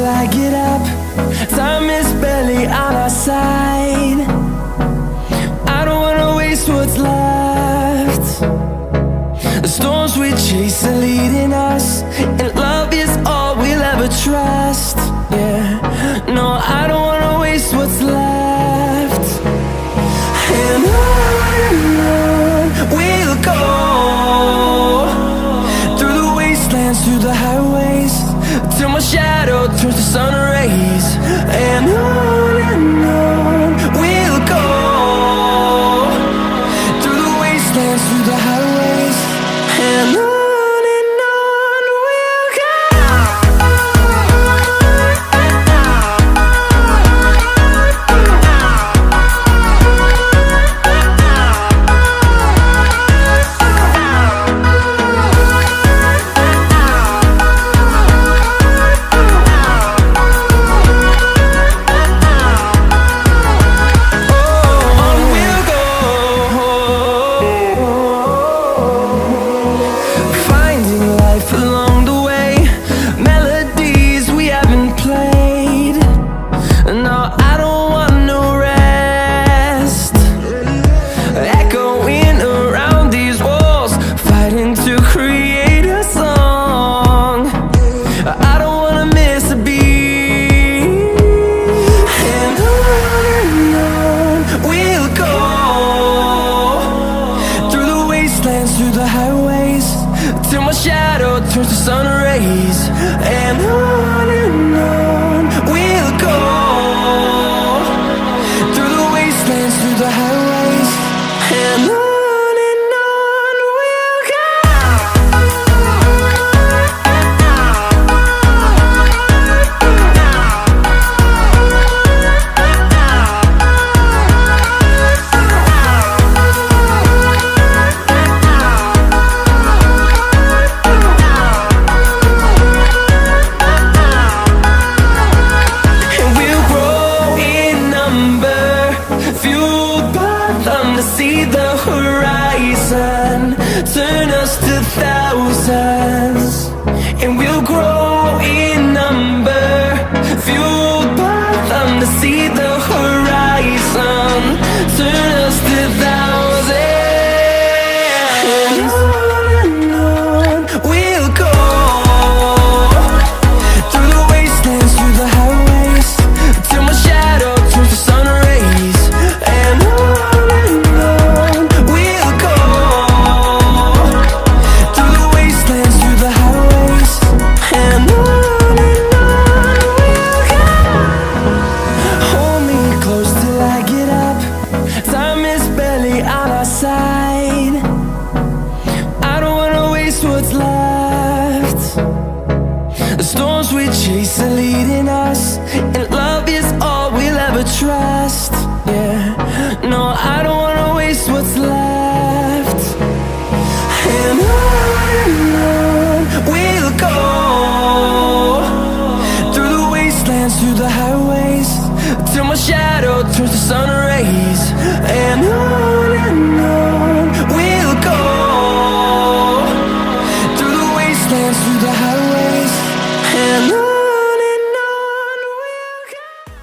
till I get up. Time is barely on our side. I don't wanna waste what's left. The storms we chase are leading us, and love is all we'll ever trust. Yeah, no, I don't wanna waste what's left. And on we'll go, through the wastelands, through the highways, till my shadow turns to sun rays. And on we'll go, through the wastelands, through the highways, and on we'll go. Through the highways, till my shadow turns to sun rays. And on we'll go, through the wastelands, through the highways, and on we'll go. See the horizon turn us to thousands, and we'll grow in number, fueled by them. To see the horizon turn us to thousands, and on we'll go, through the wastelands, through the highways, till my shadow turns to sun rays. And what's left. The storms we chase are leading us, and love is all we'll ever trust. Yeah, no, I don't wanna waste what's left. And on we'll go, through the wastelands, through the highways, till my shadow turns to sun rays. And on